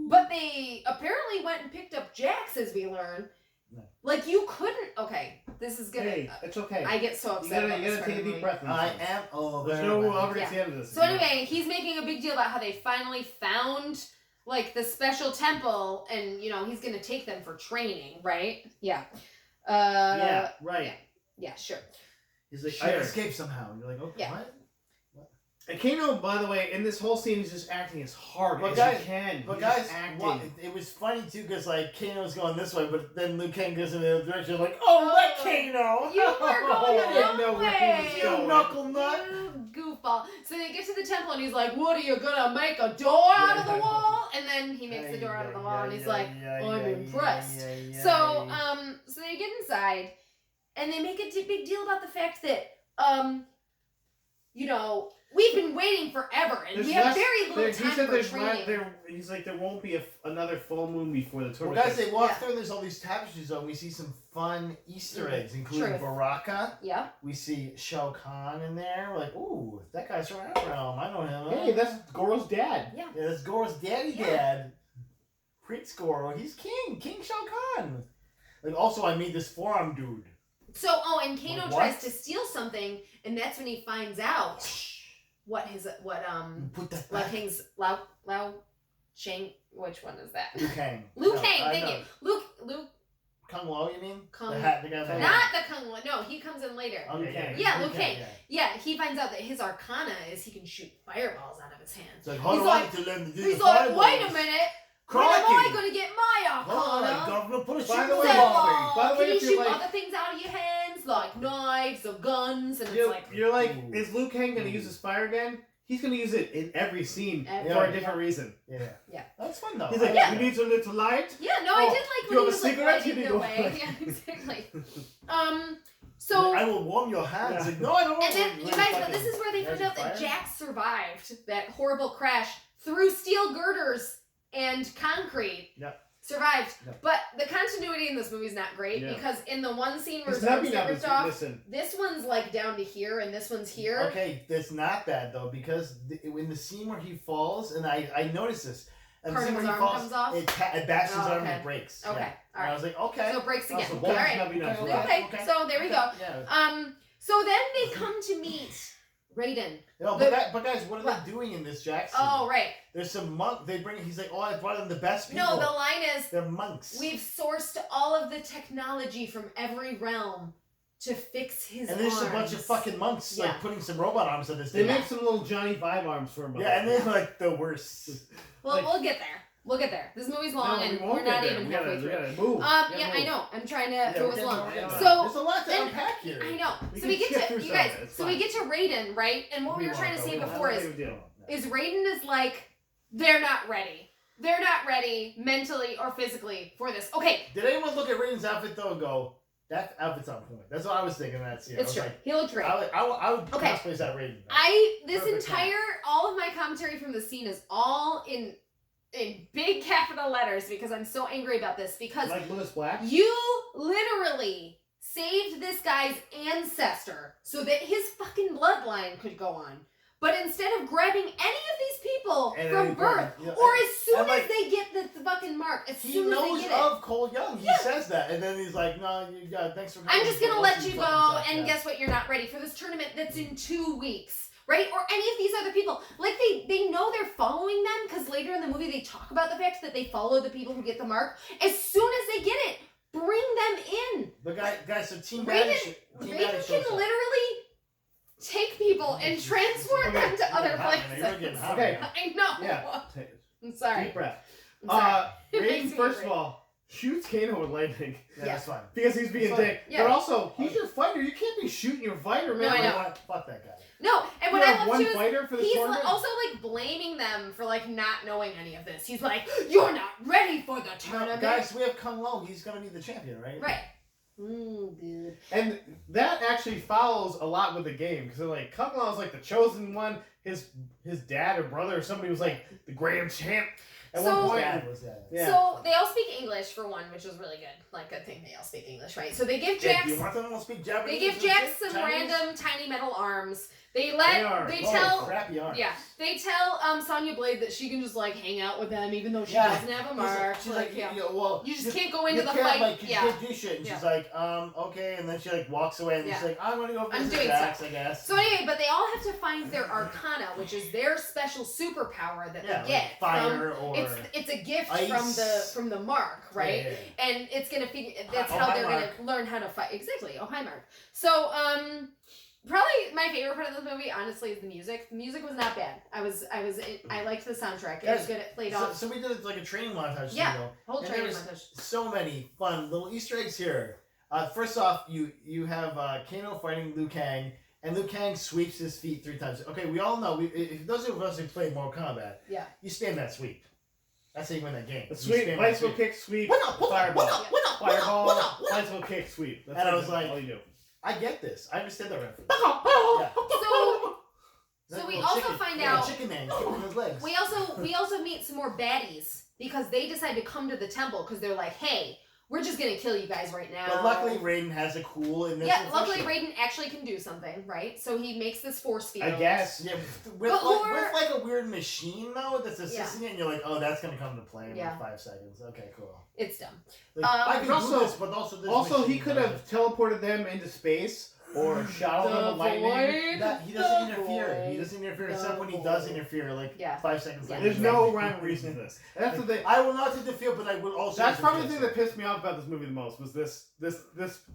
But they apparently went and picked up Jax, as we learn. No. Like, you couldn't. Okay, this is gonna. Hey, it's okay. I get so upset. You about this gotta part take a of the deep movie. breath. I am over. There's no my- at the end of this. So anyway, he's making a big deal about how they finally found, like, the special temple, and he's gonna take them for training, right? Yeah. Yeah, right. Yeah, sure. He's like, Sure. I escaped somehow. You're like, okay, Yeah. what? And Kano, by the way, in this whole scene, he's just acting as hard But as guys- he can. But He's guys, just acting. it was funny too, because like Kano's going this way, but then Liu Kang goes in the other direction. Like, oh, that Kano! You were going I the didn't wrong know where he was way. You going. knuckle nut! You goofball. So they get to the temple and he's like, what are you gonna make a door out of the wall? And then he makes the door out of the wall and he's like, I'm impressed. So they get inside and they make a big deal about the fact that, we've been waiting forever and There's we have less- very little He time said for there's training. he's like, there won't be another full moon before the Well, tournament. guys, they walk Yeah. through and there's all these tapestries on. We see some fun Easter eggs, including Truth. Baraka. Yeah. We see Shao Kahn in there. We're like, ooh, that guy's from our realm. I know him. Hey, that's Goro's dad. Yeah. Yeah, that's Goro's daddy Yeah. dad. Prince Goro. He's king. King Shao Kahn. Like, also, I made this forearm dude. So, and Kano Like, tries what? to steal something and that's when he finds out what Put that Lao back. King's Lao Shang, which one is that? Liu Kang. Liu No, Kang, I thank know. you. Luke, Kung Lao, you mean? Kung- The hat, the guy with the Kung- hat. not the Kung one. No, he comes in later. Oh, Liu Kang. Yeah, Liu Kang. yeah. Yeah, he finds out that his arcana is he can shoot fireballs out of his hands. It's like, how He's do I like- to learn to do He's the like, fireballs? wait a minute, when am I Crikey! going to get my Hold on, arcana? governor, put a By shit the in way- the So, by the way, can you if you're shoot like- other things out of your hands, like knives or guns? And it's You're, like, you're like, Ooh. is Liu Kang gonna Ooh. use his fire again? He's gonna use it in every scene Every- for a different reason. Yeah. Yeah. That's fun though. He's like, Yeah. you need a little light. yeah, no, I Oh, did like you when he have a was like cigarette? You lighting need the to way. light. Yeah, exactly. So. I will warm your hands. Yeah. Like, no, I don't want And then, to. you guys, but this is where they found out that Jax survived that horrible crash through steel girders and concrete. Yep. Survived. Yep. But the continuity in this movie is not great Yeah. because in the one scene where His his arms nappy get nap ripped is, off, listen. this one's like down to here and this one's here. Okay, that's not bad though because in the scene where he falls, and I noticed this. And Part the of scene his where he arm falls, comes off? it bashes his Oh, arm and okay. it breaks. Okay, Yeah. all And I right. was like, okay. So it breaks again. Also, All both right. nappy naps Okay, work. Okay, so there we go. Yeah. So then they come to meet Raiden. No, The- but guys, what are they doing in this Jackson? Oh, right. There's some monk. They bring. He's like, oh, I brought in the best people. No, the line is, They're monks. we've sourced all of the technology from every realm to fix his and there's arms. a bunch of fucking monks Yeah. like putting some robot arms on this They thing. make some little Johnny Five arms for him. Yeah, and they're like the worst. Well, like- we'll get there. We'll get there. This movie's long No, we and won't we're get not there. even We halfway gotta, through. we gotta move. Yeah, I know. I'm trying to we'll move get along. there. So- there's a lot to then- unpack here. I know. We So can we get skip to through you some guys. of it. It's So we fine. get to Raiden, right? And what we were trying to say before is Raiden is like, they're not ready. They're not ready mentally or physically for this. Okay, Did anyone look at Raiden's outfit though and go, that outfit's on point? That's what I was thinking that scene. it's I true. was like, He looked great. I would Okay. cosplay as that Raiden. This Perfect entire all of my commentary from the scene is all in big capital letters because I'm so angry about this because Like Lewis Black? you literally saved this guy's ancestor so that his fucking bloodline could go on. But instead of grabbing any of these people And from then- birth, yeah, or as soon and like- as they get the fucking mark, as He soon as they knows get of Cole Young. He Yeah. says that, and then he's like, "No, thanks for it, coming. I'm just gonna We'll let see you go, fucking stuff." and Yeah. guess what? You're not ready for this tournament that's in 2 weeks. Right? Or any of these other people. Like, they know they're following them, because later in the movie they talk about the fact that they follow the people who get the mark. As soon as they get it, Bring them in. But guys, so Team Raven Daddy can shows up. literally take people and transport them to other places. You're getting hot. Okay. I know. Yeah. I'm sorry. Deep breath. I'm sorry. It Raiden, makes me first angry. of all, shoots Kano with lightning Yeah, that's fine. because he's being It's fine. dick. Yeah. But also, he's your fighter. You can't be shooting your fighter, man. No, I You know. know what? Fuck that guy. No, and You what I have love one too is fighter for the he's tournament. also like blaming them for like not knowing any of this. He's like, "You're not ready for the No, tournament." guys, we have Kung Lao. He's gonna be the champion, right? Right. Dude. And that actually follows a lot with the game because like Kung Lao is like the chosen one. His dad or brother or somebody was like the grand champ at So- one point. Dad was that. Yeah. So they all speak English for one, which is really good. Like I think they all speak English, right? So they give Jake, Jax. do you want them to speak Japanese? They give or Jax shit? some Chinese? random tiny metal arms. They Oh, tell crappy arms. yeah, they tell Sonya Blade that she can just like hang out with them even though she Yeah. doesn't have a mark. She's like, yeah. well, You just can't go into you the can't, fight. Like, you Yeah. can't do shit. And Yeah. she's like, okay, and then she like walks away and Yeah. she's like, I'm gonna go I'm visit doing Jax, I guess. So anyway, but they all have to find their Arcana, which is their special superpower that yeah, they get like fire from. or It's a gift ice. from the mark, right? Yeah, yeah, And it's gonna figure. That's Oh, how hi, they're Mark. gonna learn how to fight. Exactly. Oh hi, Mark. So probably my favorite part of this movie, honestly, is the music. The music was not bad. I liked the soundtrack. It was Guys, good. It played So, off. so we did like a training montage. Yeah. You know? Whole and training there was montage. So many fun little Easter eggs here. First off, you have Kano fighting Liu Kang, and Liu Kang sweeps his feet 3 times. Okay, we all know. If those of us who play Mortal Kombat, Yeah. you spam that sweep. That's how you win that game. The You sweep, spam that bicycle sweep. kick, sweep, What up? What up? fireball. What up? What up? What up? Fireball, What up? What up? bicycle kick, sweep. That's And I it. was like- all you do. I get this. I understand that reference. Yeah. So we Little also chicken- find little out- chicken man kicking his legs. We also meet some more baddies because they decide to come to the temple because they're like, hey, we're just gonna kill you guys right now. But luckily, Raiden has a cool in this. yeah, luckily infliction. Raiden actually can do something, right? So he makes this force field. I guess. Yeah, with But like a weird machine though that's assisting it, and you're like, oh, that's gonna come to play in Yeah. like 5 seconds. Okay, cool. It's dumb. Like, I can also- do this, but also this. Also, he machine could does have teleported them into space or shot them with lightning. it. That, he doesn't The interfere. void. He doesn't interfere The except when he void. does interfere, like Yeah. 5 seconds Yeah. later. There's He's no like- rhyme or reason to this. And that's the thing. I will not interfere, but I will also. That's probably the thing interfere. that pissed me off about this movie the most was this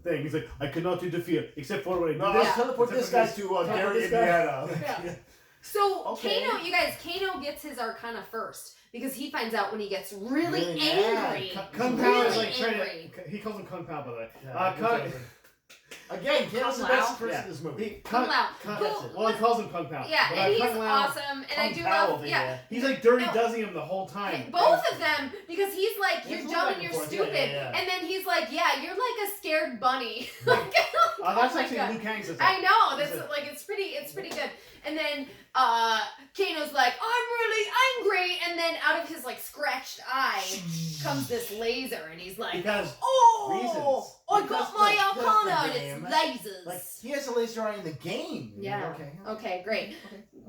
thing. He's like, I cannot interfere except for when I do No, this. I'll teleport this guy to Teleport Gary, this guy. Indiana. Yeah. So Okay. Kano gets his Arcana first because he finds out when he gets really, Really mad. angry. Kung Pao Really is like trying angry. to. He calls him Kung Pao, by the way. Yeah, Kung- Again, Kano's the Kung Lao. best person Yeah. in this movie. he, Kung Lao. Kung- Who- well, he calls him Kung Pao. Yeah, But, and he's Kung Lao, awesome, and I Kung do Pao love. over Yeah, here. He's like dirty No. doesing him the whole time. both of them because he's like, It's you're a little dumb back and you're and forth. stupid, Yeah. and then he's like, yeah, you're like a scared bunny. That's my actually God. Liu Kang says I that. know that's He's like- like it's pretty good. And then Kano's like, I'm really angry, and then out of his like scratched eye comes this laser, and he's like, Because oh, reasons. I Because got my that's the Arcana, and game. it's lasers. Like he has a laser eye in the game. Yeah. Okay. Okay,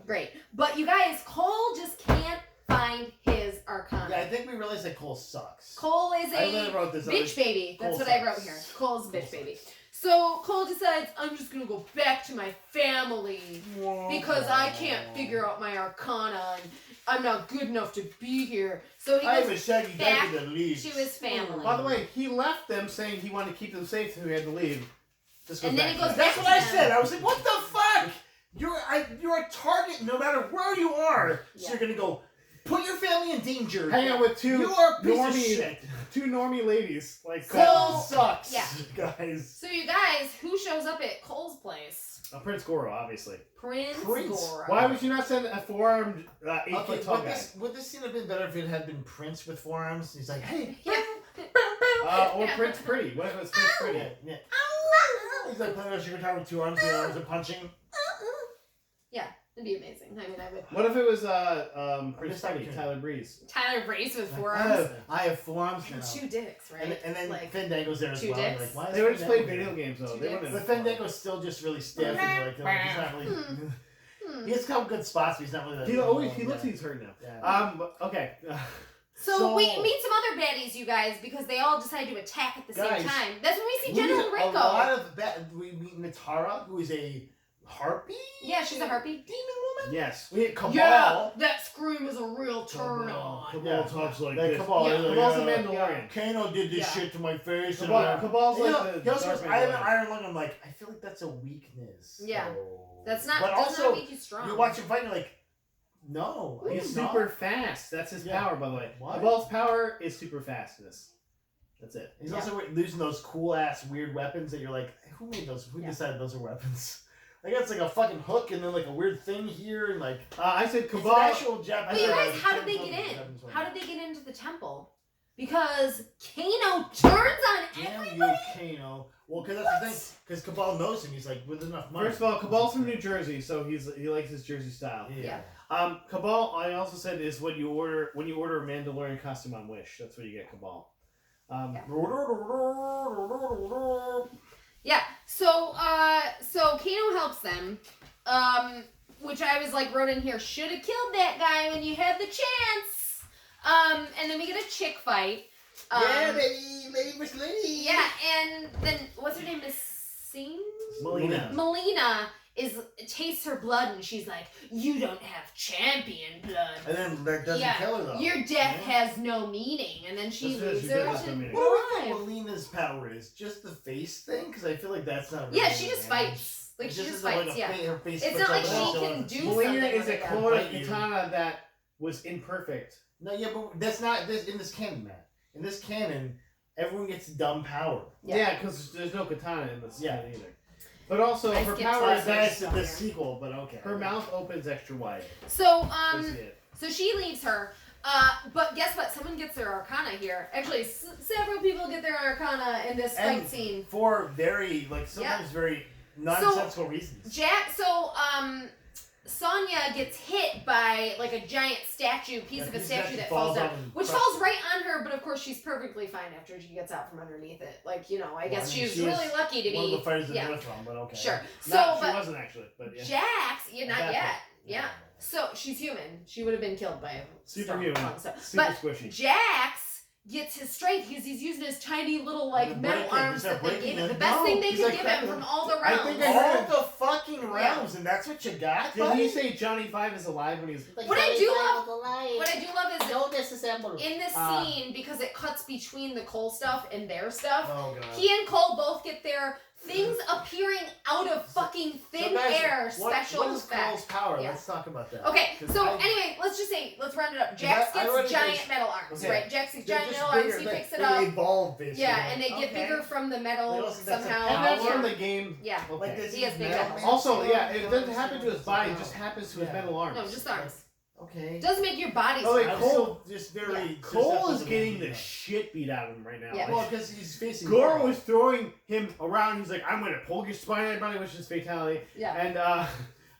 great. But you guys, Cole just can't find his Arcana. Yeah, I think we realized that Cole sucks. Cole is I literally a wrote this. bitch baby. That's Cole what I wrote sucks. here. Cole's a bitch Cole baby. sucks. So Cole decides, I'm just gonna go back to my family because I can't figure out my Arcana and I'm not good enough to be here. So he I have goes a shaggy back dagger that leaves. to his family. By the way, he left them saying he wanted to keep them safe, so he had to leave. This And then back he to goes that. That's back what I to them. said. I was like, what the fuck? You're a target no matter where you are. So Yeah. you're gonna go put your family in danger. Hang out with two You are a piece of normie, shit. two normie ladies. Like So- Cole sucks. yeah. Guys. So you guys, who shows up at Cole's place? Prince Goro, obviously. Prince Prince. Goro. Why would you not send a four-armed, 8 Okay, foot tall would guy? would this scene have been better if it had been Prince with forearms? He's like, hey, Yeah. Or Yeah. Prince Pretty. What if it was Prince Pretty? yeah, yeah. He's like playing a guitar with 2 arms, the arms are punching. It'd be amazing. I mean, I would. What if it was Prince Missed Pretty, opportunity. Tyler Breeze? Tyler Brace with Like, forearms I have forearms now. and 2 dicks, right? And then like, Fandango's there as 2 well. You're dicks? like, why is They would just Fandango play video here? games though. Two They dicks. wouldn't. But Fandango's still just really stiff and like, he's not really. He has come good spots, but he's not really. He looks like he's hurt now. Yeah. Okay. So we meet some other baddies, you guys, because they all decide to attack at the Guys, same time. That's when we see We General meet a Rico. lot of we meet Natara, who is a harpy? Yeah, she's a harpy. Demon woman? Yes. We hit Cabal. Yeah, that scream is a real turn on. Cabal Yeah. talks like That this. Cabal, Yeah. Cabal's the yeah. Mandalorian. Kano did this Yeah. shit to my face. Cabal, and Cabal's you like know, the he also Darth goes, I have an Mandalorian. iron lung. I'm like, I feel like that's a weakness. Yeah. So- That's not. But does also, not make you strong. you watch him fight, and you're like, no, He's he's super not. fast. That's his Yeah. power, by the way. What? Cabal's power is super fastness. That's it. He's Yeah. also losing those cool ass weird weapons that you're like, who made those? Who Yeah. decided those are weapons? Like it's like a fucking hook and then like a weird thing here and like I said it's Cabal. an actual Japanese. But you guys, how did they get in? How did they get into the temple? Because Kano turns on Damn everybody. you, Kano. Well, because that's the thing. Because Cabal knows him. He's like, with enough money. First of all, Cabal's from New Jersey, so he likes his Jersey style. Yeah. Cabal, I also said, is when you order a Mandalorian costume on Wish. That's where you get Cabal. Yeah. So Kano helps them. Which I was like wrote in here. Should have killed that guy when you had the chance. And then we get a chick fight. Yeah, lady, Miss Lady. Yeah, and then what's her name? Miss Singh? Melina. Melina tastes her blood and she's like, "You don't have champion blood. And then that doesn't kill her though. Your death has no meaning." And then she That's leaves your her death has no meaning. What do we alive. think Melina's power is? Just the face thing? Because I feel like that's not. Yeah, really she just damage. fights. Like It she just isn't like fights. a Yeah. her face It's puts not like up she and can down. do Melina something is with a it. clone Bite you. katana that was imperfect. No, yeah, but that's not this in this canon, Matt. In this canon, everyone gets dumb power. Yeah. Because there's no katana in this Yeah. canon either. But also, I her skipped power last is night. That's that the sequel, but okay. her mouth opens extra wide. So That's it. so she leaves her. But guess what? Someone gets their arcana here. Actually, several people get their arcana in this And fight scene. for very like sometimes very nonsensical reasons. Sonya gets hit by like a giant piece of a statue that falls down, and which crushes falls right on her. But of course, she's perfectly fine after she gets out from underneath it. Like I guess I mean, she was she really is lucky to one of be. the fighters yeah. in Earth Realm, but okay. Sure. So, She but wasn't actually, but yeah. Jax, not Exactly. yet. Yeah. So she's human. She would have been killed by a Superhuman. stone. Super But squishy. Jax gets his strength because he's using his tiny little like And metal breaking, arms he's that they breaking gave him. The it. best No, thing they he's could like give him cracking from all the I realms. think all the fucking realms, and that's what you got. Did he say Johnny Five is alive when he's... What I do love is that Don't disassemble. in this scene, because it cuts between the Cole stuff and their stuff, Oh god. he and Cole both get their things appearing out of fucking thin air special What is Cole's effects. power? Yeah. Let's talk about that. Okay, 'Cause so I- anyway, let's round it up. Jax I already gets giant think- metal arms, okay. right? Jax gets They're giant just metal arms, bigger, he they- picks it they up. evolve, basically. Yeah, and they get Okay. bigger from the metal They also- that's a somehow. And that's power. from the game. Yeah. Okay. Like this He has big metal arms. man Also, sword, yeah, it doesn't goes happen to his into body, it the just power. happens to his Yeah. metal arms. No, just arms. Okay. It doesn't make your body Oh, wait, strong. I'm Cole- still just very. Cole is susceptible getting to the shit beat out of him right now. Yeah. Well, because he's facing. Goro was throwing him around. He's like, I'm going to pull your spine out of your body, which is fatality. Yeah. And I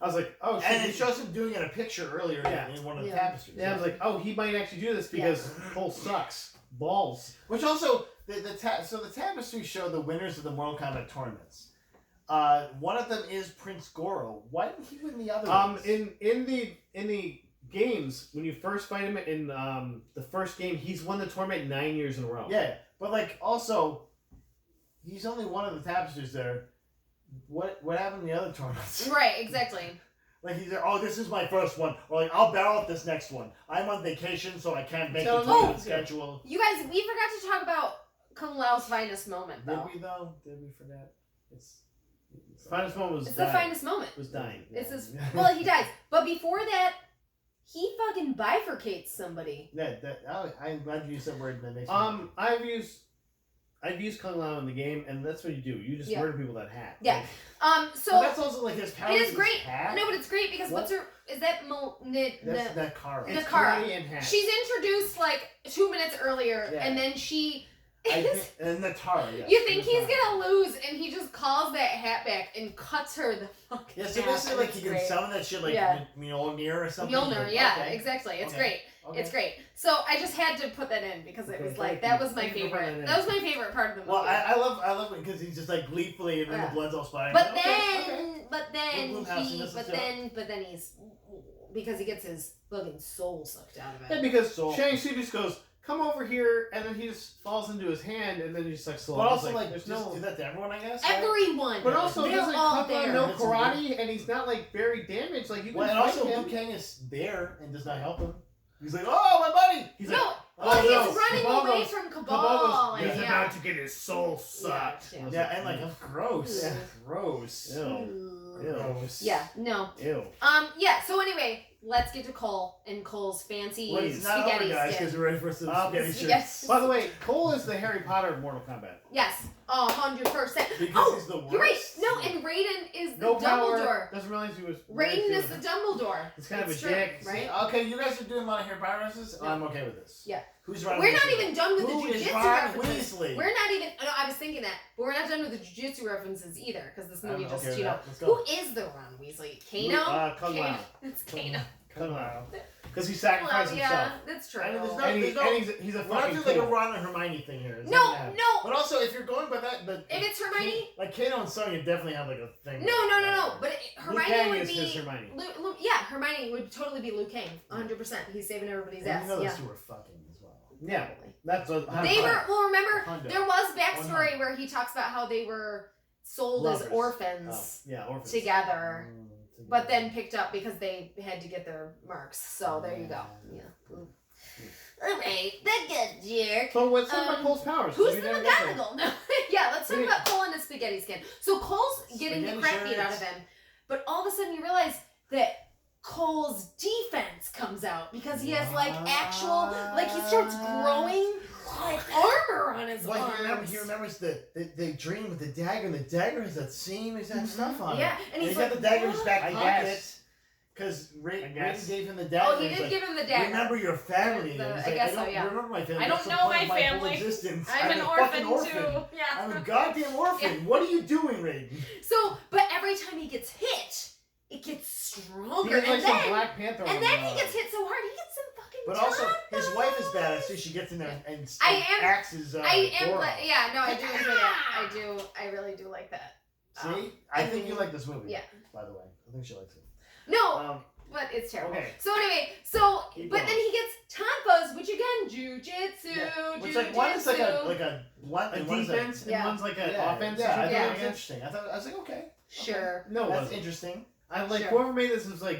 was like, oh, shit. And it shows him doing it in a picture earlier Yeah. in one of the Yeah. tapestries. Yeah, I was like, oh, he might actually do this because Cole sucks. Balls. Which also so the tapestry show the winners of the Mortal Kombat tournaments. One of them is Prince Goro. Why didn't he win the other ones? In the games, when you first fight him in the first game, he's won the tournament 9 years in a row. Yeah, but like also, he's only one of the tapestries there. What happened in the other tournaments? Right, exactly. Like he's like, oh, this is my first one, or like I'll barrel up this next one. I'm on vacation, so I can't make Tell it him to to- the schedule. You guys, we forgot to talk about Kung Lao's finest moment, Did though. we though? Did we forget? It's Finest moment was It's dying. the finest moment. Was dying. It's his. Well, he dies, but before that, he fucking bifurcates somebody. I'm glad you used that word. That makes me I've used Kung Lao in the game, and that's what you do. You just Yeah. murder people that hat. Yeah. Like, So But that's also like his power. it is great. Hat. No, but it's great because What? what's her? Is that That's that car. The it's Nakara. karate and hat. She's introduced like 2 minutes earlier, Yeah. and then she. And Natara, yeah. You think he's gonna lose, and he just calls that hat back and cuts her the fuck. Yeah, so ass, basically, and like, it's he can great. summon that shit like Yeah. Mjolnir or something. Mjolnir, Like, yeah, okay. exactly. It's Okay. great. Okay. It's great. So I just had to put that in because it Okay, was like thank that you. was my Thank you for putting favorite. that in. That was my favorite part of the movie. Well, I love it because he's just like gleefully and then Yeah. the blood's all splattering. but Okay, then, okay. but then Blue House, and he, this is but then he's because he gets his fucking soul sucked out of Yeah, it. because So- Shang Tsung just goes, come over here, and then he just falls into his hand, and then he just like slow. But also, there's just do that to everyone, I guess. Everyone. But also, they're doesn't all Kung there. know karate, and he's not like very damaged. Like you can Well, and fight also, him. Liu Kang is there and does not help him. He's like, oh, my buddy. He's No, like, well, oh, he's no. running Cabal away goes- from Cabal. Cabal goes, and he's yeah. about to get his soul sucked. Yeah. Yeah, and like, gross. Yeah. Gross. Ew. Gross. Yeah, no. Ew. Yeah, so anyway, let's get to Cole and Cole's fancy Well, it's not over, spaghetti guys, skin. because we're ready for some spaghetti shit. Yes. By the way, Cole is the Harry Potter of Mortal Kombat. Yes, 100%. Because he's the worst. You're right. No, and Raiden is the No Dumbledore. power. Doesn't realize he was. Raiden is the Dumbledore. It's kind of It's a true, dick. right? Okay, you guys are doing a lot of Harry Potter references. No. I'm okay with this. Yeah. Who's running We're this not show? even done with Who the is jujitsu Ron references. Weasley? We're not even. No, I was thinking that, but we're not done with the jujitsu references either, because this movie I'm just, okay with you know, that. Let's go. who is the Ron Weasley? Kano. Kung Kano. Lao. It's Kano. Kung Lao. Because he Well, sacrificed yeah, himself. that's true. I mean, there's no- And, there's he's a We're not fucking doing like a fool. Ron and Hermione thing here. It's No, not gonna happen. no. But also, if you're going by that, but If it's Hermione, like Kano and Sonya definitely have like a thing. no. But Liu Hermione Kang would is be. his Hermione. Yeah, Hermione would totally be Liu Kang, 100%. He's saving everybody's And ass. you know Yeah. those two were fucking as well. Yeah, Totally. that's what. They were. Well, remember, Hundo. there was backstory 100. where he talks about how they were sold Lovers. as orphans Yeah, orphans. together, but then picked up because they had to get their marks. So there you go. Yeah. Alright, that good jerk. So what's up with Cole's powers? Who's We the didn't get there. McGonagall? No. Yeah, let's talk about Cole and his spaghetti skin. So Cole's getting the Spaghetti crap beat out shirts. of him, but all of a sudden you realize that Cole's defense comes out because he has like actual, like he starts growing like armor on his Well, arms. he remembers the dream with the dagger, and the dagger has that same exact stuff on it. Yeah, and he's got like, the dagger in his "What?" back I pocket. guess. Because I guess. Raiden gave him the dagger. Oh, he He's did like, give him the dagger. Remember your family. The- And he's I like, guess so, don't yeah. remember my family. I That's don't the know point of my whole family. existence. I'm an a orphan fucking too. orphan. Yeah. I'm a goddamn orphan. What are you doing, Raiden? So, but every time he gets hit, it gets He stronger, gets like and some then Black Panther. and then he gets hit so hard he gets some fucking. But also, his tacos. wife is badass too. She gets in there and I am- axes. I am, Goro. yeah, no, I do enjoy that. I really do like that. See, I think you like this movie. Yeah. By the way, I think she likes it. No, but it's terrible. Okay. So anyway, Keep but going. then he gets tonfas, which again, jujitsu, Yeah. Which jujitsu. like one is like a blunt a and one's defense like, and one's like an yeah, offense. Yeah, I or thought something, it I was guess. interesting. I was like, okay, Sure. No, it that's wasn't. interesting. I like Sure. whoever made this was like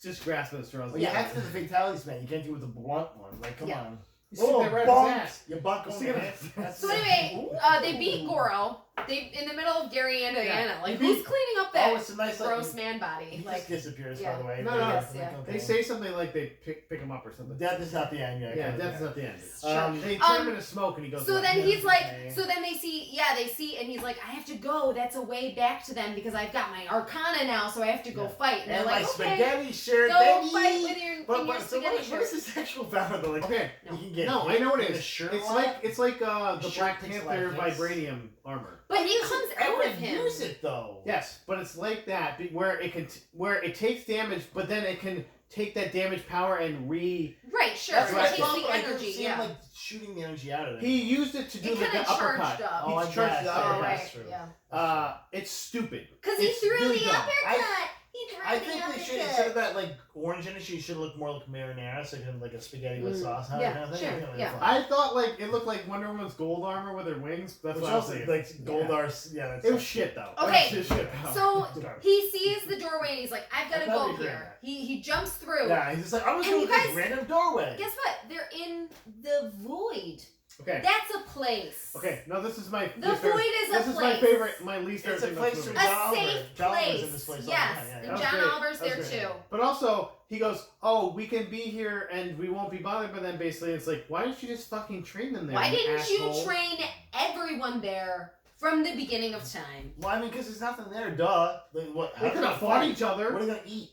just grasping at straws. Well, you have to do the fatalities, man. You can't do it with the blunt one. Like, come Yeah. on. You stick that right in bonk. his ass. You bunk on Stick the it in head. his That's So it. anyway, Ooh. they beat Goro. They in the middle of Gary and Diana. Like, He beat- who's cleaning up that Oh, it's a nice gross like, man He body? just Like, disappears, yeah. by the way. No, But no. like, Yeah. okay. They say something like they pick him up or something. Death is not the end yet. Yeah, death's not the end. Sure. They turn him into smoke and he goes. so like, then "Yeah." he's like, okay. so then they see, and he's like, I have to go. That's a way back to them because I've got my Arcana now, so I have to go Yeah. fight. And they're And like, my okay, spaghetti shirt, go baby. fight with your, But in your so spaghetti what shirt. is his actual power though? Like, Okay. No. he can get No, I hit know what it with a is. shirt It's on. like the shirt Black takes Panther like this. vibranium armor. But it comes out Everyone of him. use it though. Yes, but it's like that where it can where it takes damage, but then it can take that damage power and Right, sure. That's It what I takes thought, the but I couldn't energy, see yeah. him like shooting the energy out of it. He used it to do It like kind the of charged uppercut. up. Oh, I He charged guess. the Oh, uppercut. right, That's true. yeah. It's stupid. Because he It's threw really the dumb. uppercut. He threw I the think uppercut. they should, instead of that like orange energy, it should look more like marinara, so kind of like a spaghetti with sauce. on it Yeah, kind of thing. sure, I think it'd be yeah. fun. I thought like it looked like Wonder Woman's gold armor with her wings. That's Which what I was also thinking. like gold Yeah. arse. Yeah, that's It was shit though. Okay, It was shit. So It's garbage. he sees the doorway and he's like, I've got to I thought go we agreed here. on He jumps through. Yeah, he's just like, I'm just And going you to this guys- random doorway. Guess what? They're in the void. Okay. That's a place. Okay. No, this is my. The least favorite- void is a This is place. my favorite. My least It's favorite a thing place about for the movie. A John safe Oliver. John Oliver's place. in this place all the Yes, time, yeah, and yeah. That was John great. Oliver's That there was great. too. But also, he goes, "Oh, we can be here and we won't be bothered by them." Basically, it's like, why didn't you just fucking train them there? Why didn't asshole? you train everyone there from the beginning of time? Well, I mean, because there's nothing there, duh. Like, what? They could have fought each other. What are they going to eat?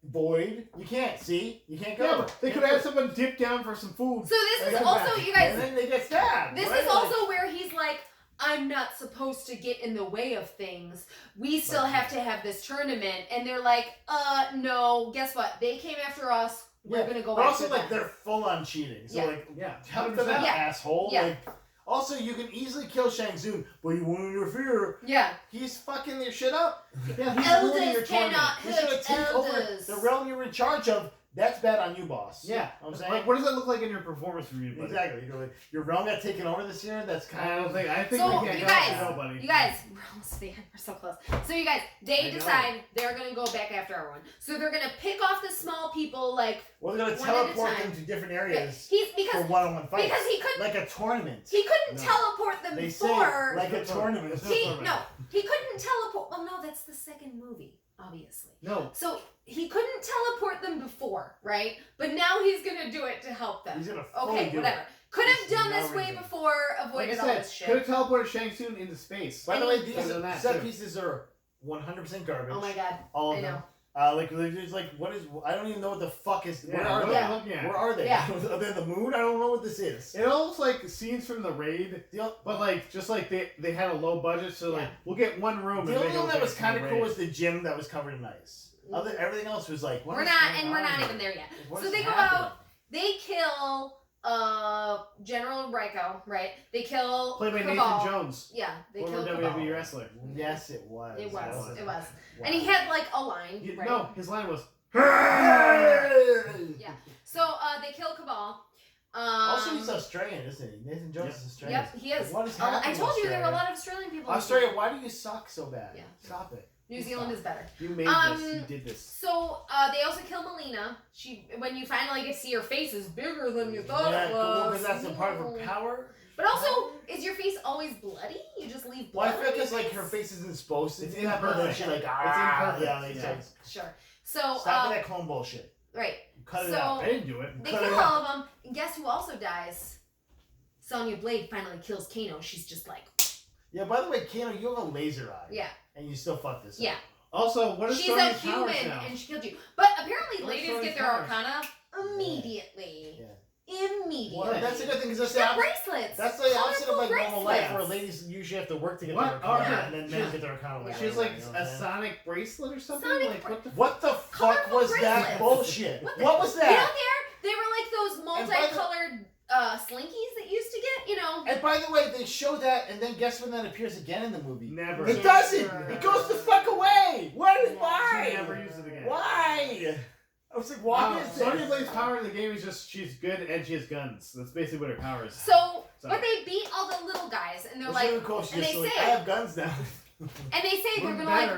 Void? You can't, see? You can't go. Yeah, but they could have had someone dip down for some food. So this is Come also, back. you And guys, then they get stabbed. this right? is also where he's like, I'm not supposed to get in the way of things. We still have to have this tournament. And they're like, no, guess what? They came after us. We're Yeah, going to go But after also, like, them. they're full on cheating. So, Yeah. like, Yeah, help them out, Yeah. asshole. Yeah. Like, also, you can easily kill Shang Tsung, but you won't interfere. Yeah. He's fucking their shit up. Yeah, He's Elders ruining your tournament. cannot He's gonna hurt take over elders. the realm you were charge of, that's bad on you, boss. Yeah. You know what I'm saying? Like, what does that look like in your performance review? Buddy? Exactly. Your realm got taken over this year. That's kind I of. don't think. I think So, we can't you go guys- to nobody. You guys, we're almost there. We're so close. So you guys, I they know. decide they're gonna go back after everyone. So they're gonna pick off the small people, like Well, they're gonna one at a teleport time. them to different areas he's for because one-on-one fights. because he couldn't like a tournament. couldn't No. teleport them They say before. like a tournament. He couldn't teleport. Well, no, that's the second movie, obviously. No. So he couldn't teleport them before, right? But now he's gonna do it to help them. He's gonna fully Okay, do whatever. it. Could have There's done no this way reason. before, Like I avoided all said, this could shit. have teleported Shang Tsung into space. By the way, And these Other than that, set too. pieces are 100% garbage. Oh my god. All of I them. know. Like there's like what is I don't even know what the fuck is. Yeah, Where are what they? am I looking at? Where are they? Yeah. Are they in the moon? I don't know what this is. It all looks like scenes from the raid, The, but like just like they had a low budget, so like Yeah. we'll get one room. the and only make it one look that like was it's from kind the of cool raid. was the gym that was covered in ice. Everything else was like what We're is not, going and we're on not here? even there yet. What So is they go happening? out, they kill General Reiko, right? They kill Played by Cabal. Nathan Jones, Yeah, they former kill WWE Cabal. wrestler. Yes, it was. It was. It was. Wow. And he had like a line, You- right? No, his line was. Yeah. So they kill Cabal. Also, he's Australian, isn't he? Nathan Jones is Australian. Yep, he is. What is I happening? told you there were a Australia? lot of Australian people. in Australia, why do you suck so bad? Yeah. Stop it. New Zealand is better. You made Um, this. You did this. So they also kill Melina. She, when you finally get to see her face, is bigger than you thought Yeah, it cool, was. because that's a part of her power. But also, is your face always bloody? You just leave Well, blood. I feel on like it's your like face? her face isn't supposed to. It's do that, but then imperfect. she like It's ah, imperfect. yeah, like, Yeah. Sure. So stop with that clone bullshit. right. Cut it So- out. I didn't do it. They Cut kill it out. all of them. And guess who also dies? Sonya Blade finally kills Kano. She's just like, Yeah. By the way, Kano, you have a laser eye. yeah, And you still fuck this. up. yeah. Also, what is She's a Sonya's human powers now? and she killed you. But apparently, What's ladies Sonya's get their powers? Arcana immediately. Yeah. Immediately. Well, that's a good thing because that's She's the got opposite. bracelets. That's the opposite of like Colorful normal life, where bracelets. ladies usually have to work to get What? their Arcana, Oh, and then yeah. men get their Arcana. Yeah. She has like you know what I'm a saying? sonic bracelet or something. Sonic like what the? What the fuck Colorful was that bracelets. bullshit? What What, the- was You know, that? they were like those by the- multicolored slinkies that you used to get, you know. And by the way, they show that, and then guess when that appears again in the movie? Never. It Yeah. doesn't. Never. It goes the fuck away. Why? Yeah. Why? She never used it again. Why? I was like, why is Sonya this? Blade's power in the game is just she's good and she has guns. That's basically what her power is. So, So- but they beat all the little guys, and they're It's like, really cool. She's and just they like, say- I have guns now. and they say they're Look gonna like better.